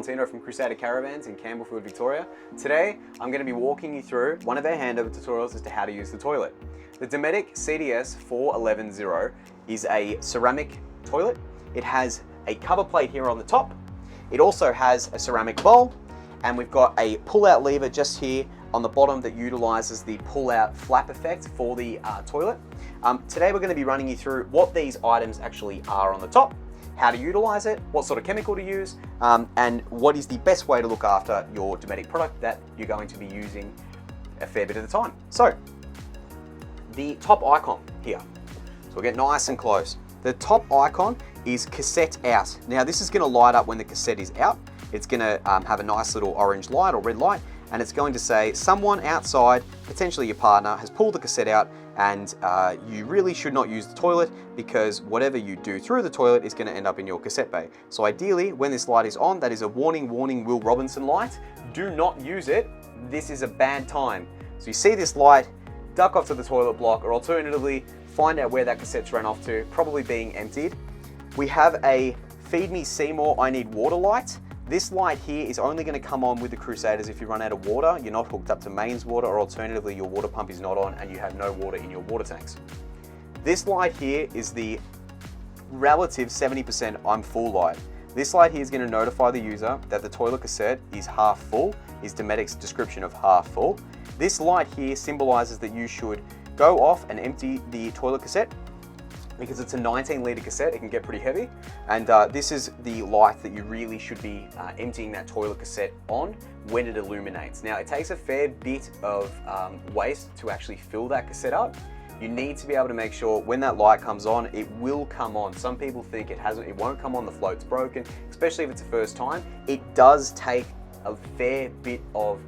Valentino from Crusader Caravans in Campbellfield Victoria. Today, I'm going to be walking you through one of our handover tutorials as to how to use the toilet. The Dometic CDS 4110 is a ceramic toilet. It has a cover plate here on the top. It also has a ceramic bowl, and we've got a pull-out lever just here on the bottom that utilizes the pull-out flap effect for the toilet. Today we're going to be running you through what these items actually are on the top, how to utilize it, what sort of chemical to use, and what is the best way to look after your Dometic product that you're going to be using a fair bit of the time. So, the top icon here. So we'll get nice and close. The top icon is cassette out. Now this is going to light up when the cassette is out. It's going to have a nice little orange light or red light, and it's going to say someone outside, potentially your partner, has pulled the cassette out, and you really should not use the toilet because whatever you do through the toilet is going to end up in your cassette bay. So ideally, when this light is on, that is a warning, Will Robinson light. Do not use it. This is a bad time. So you see this light, duck off to the toilet block, or alternatively, find out where that cassette's run off to, probably being emptied. We have a Feed Me Seymour I Need Water light. This light here is only going to come on with the Crusaders if you run out of water, you're not hooked up to mains water, or alternatively your water pump is not on and you have no water in your water tanks. This light here is the relative 70% I'm full light. This light here is going to notify the user that the toilet cassette is half full, is Dometic's description of half full. This light here symbolizes that you should go off and empty the toilet cassette. Because it's a 19-litre cassette, it can get pretty heavy. And this is the light that you really should be emptying that toilet cassette on when it illuminates. Now, it takes a fair bit of waste to actually fill that cassette up. You need to be able to make sure when that light comes on, it will come on. Some people think it won't come on, the float's broken, especially if it's the first time. It does take a fair bit of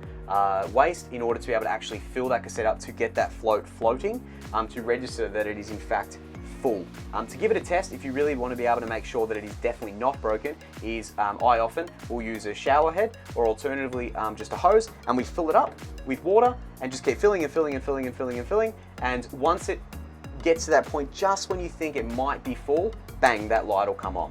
waste in order to be able to actually fill that cassette up to get that float floating, to register that it is in fact full. To give it a test, if you really want to be able to make sure that it is definitely not broken, is I often will use a shower head or alternatively just a hose, and we fill it up with water and just keep filling and filling and filling and filling and filling, and once it gets to that point just when you think it might be full, bang, that light will come on.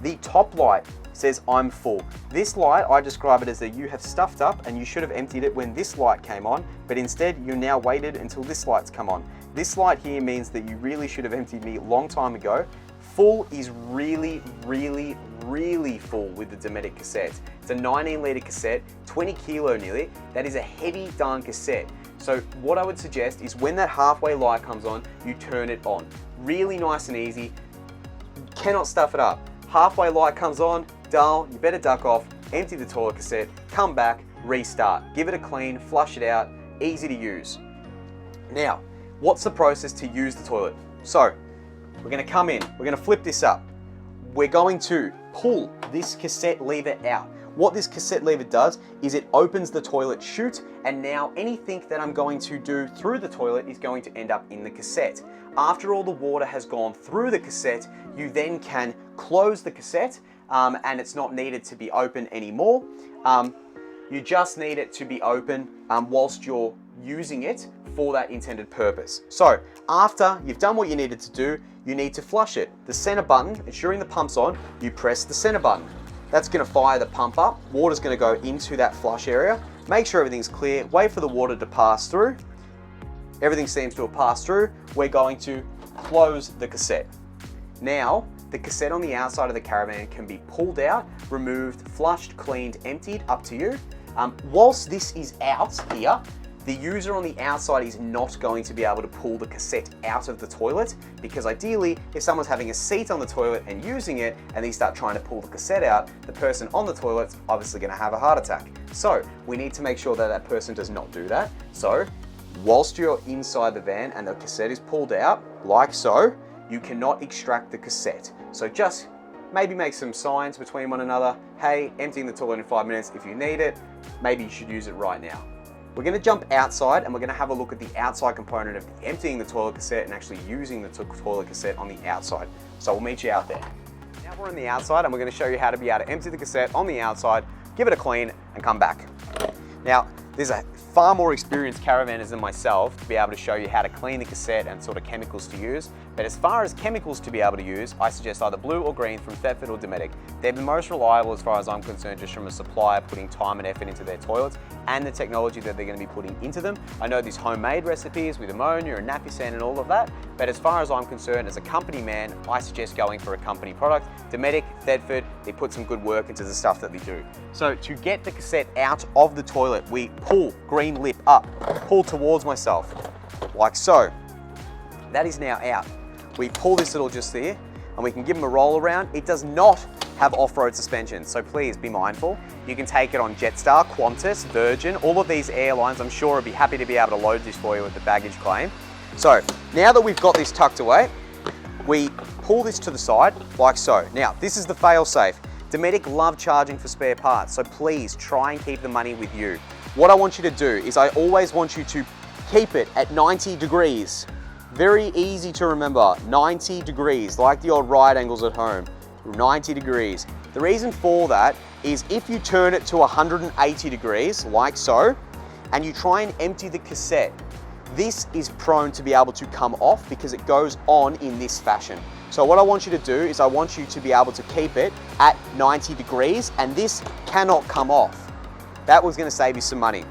The top light says I'm full. This light, I describe it as that you have stuffed up and you should have emptied it when this light came on, but instead you now waited until this light's come on. This light here means that you really should have emptied me a long time ago. Full is really, really, really full with the Dometic cassette. It's a 19-litre cassette, 20 kilo nearly. That is a heavy darn cassette. So what I would suggest is when that halfway light comes on, you turn it on. Really nice and easy. You cannot stuff it up. Halfway light comes on, dull, you better duck off, empty the toilet cassette, come back, restart. Give it a clean, flush it out, easy to use. Now, what's the process to use the toilet? So, we're going to come in, we're going to flip this up. We're going to pull this cassette lever out. What this cassette lever does is it opens the toilet chute, and now anything that I'm going to do through the toilet is going to end up in the cassette. After all the water has gone through the cassette, you then can close the cassette, and it's not needed to be open anymore. You just need it to be open whilst you're using it for that intended purpose. So after you've done what you needed to do, you need to flush it. The center button, ensuring the pump's on, you press the center button. That's going to fire the pump up. Water's going to go into that flush area. Make sure everything's clear. Wait for the water to pass through. Everything seems to have passed through. We're going to close the cassette. Now, the cassette on the outside of the Caravan can be pulled out, removed, flushed, cleaned, emptied, up to you. Whilst this is out here, the user on the outside is not going to be able to pull the cassette out of the toilet, because ideally, if someone's having a seat on the toilet and using it, and they start trying to pull the cassette out, the person on the toilet's obviously going to have a heart attack. So we need to make sure that that person does not do that. So whilst you're inside the van and the cassette is pulled out, like so, you cannot extract the cassette. So just maybe make some signs between one another. Hey, emptying the toilet in 5 minutes. If you need it, maybe you should use it right now. We're going to jump outside and we're going to have a look at the outside component of emptying the toilet cassette and actually using the toilet cassette on the outside. So we'll meet you out there. Now we're on the outside and we're going to show you how to be able to empty the cassette on the outside, give it a clean, and come back. Now, there's a far more experienced caravanners than myself to be able to show you how to clean the cassette and sort of chemicals to use. But as far as chemicals to be able to use, I suggest either blue or green from Thetford or Dometic. They're the most reliable as far as I'm concerned, just from a supplier putting time and effort into their toilets and the technology that they're going to be putting into them. I know these homemade recipes with ammonia and nappy sand and all of that, but as far as I'm concerned, as a company man, I suggest going for a company product. Dometic, Thetford, they put some good work into the stuff that they do. So to get the cassette out of the toilet, we pull green lip up, pull towards myself, like so. That is now out. We pull this little just there, and we can give them a roll around. It does not have off-road suspension, so please be mindful. You can take it on Jetstar, Qantas, Virgin, all of these airlines. I'm sure would be happy to be able to load this for you with the baggage claim. So now that we've got this tucked away, we pull this to the side like so. Now, this is the fail-safe. Dometic love charging for spare parts, so please try and keep the money with you. What I want you to do is I always want you to keep it at 90 degrees. Very easy to remember, 90 degrees, like the old right angles at home, 90 degrees. The reason for that is if you turn it to 180 degrees, like so, and you try and empty the cassette, this is prone to be able to come off because it goes on in this fashion. So what I want you to do is I want you to be able to keep it at 90 degrees and this cannot come off. That was going to save you some money.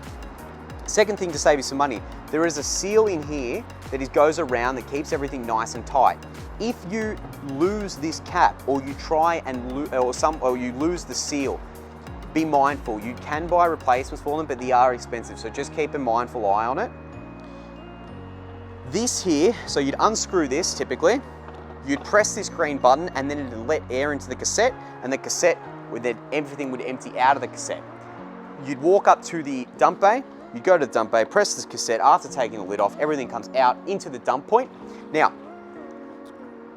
Second thing to save you some money, there is a seal in here that goes around that keeps everything nice and tight. If you lose this cap or you try and you lose the seal, be mindful. You can buy replacements for them, but they are expensive, so just keep a mindful eye on it. This here, so you'd unscrew this typically, you'd press this green button and then it'd let air into the cassette, and the cassette, everything would empty out of the cassette. You'd walk up to the dump bay, you go to the dump bay, press this cassette, after taking the lid off, everything comes out into the dump point. Now,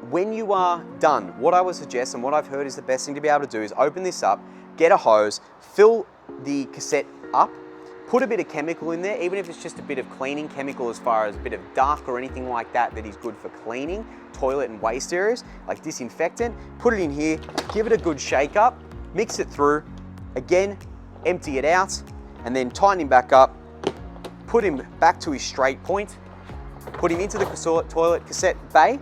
when you are done, what I would suggest and what I've heard is the best thing to be able to do is open this up, get a hose, fill the cassette up, put a bit of chemical in there, even if it's just a bit of cleaning chemical as far as a bit of duck or anything like that that is good for cleaning toilet and waste areas, like disinfectant, put it in here, give it a good shake up, mix it through, again, empty it out, and then tighten him back up, put him back to his straight point, put him into the toilet cassette bay.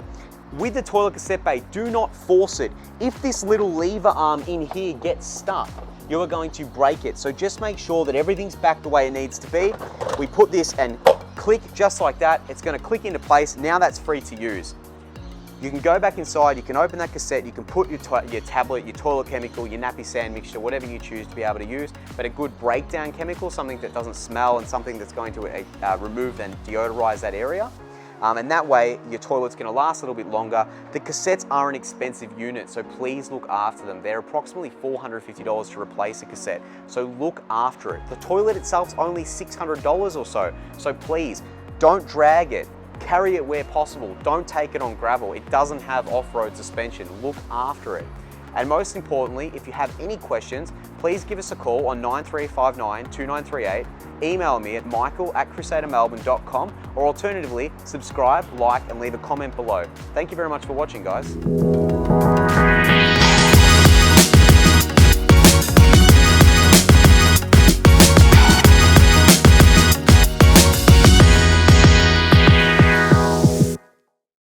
With the toilet cassette bay, do not force it. If this little lever arm in here gets stuck, you are going to break it. So just make sure that everything's back the way it needs to be. We put this and click just like that. It's going to click into place. Now that's free to use. You can go back inside, you can open that cassette, you can put your tablet, your toilet chemical, your nappy sand mixture, whatever you choose to be able to use, but a good breakdown chemical, something that doesn't smell and something that's going to remove and deodorize that area. And that way your toilet's going to last a little bit longer. The cassettes are an expensive unit, so please look after them. They're approximately $450 to replace a cassette, so look after it. The toilet itself's only $600 or so, so please don't drag it. Carry it where possible. Don't take it on gravel. It doesn't have off-road suspension. Look after it. And most importantly, if you have any questions, please give us a call on 9359-2938. Email me at michael@crusadermelbourne.com, or alternatively, subscribe, like, and leave a comment below. Thank you very much for watching, guys.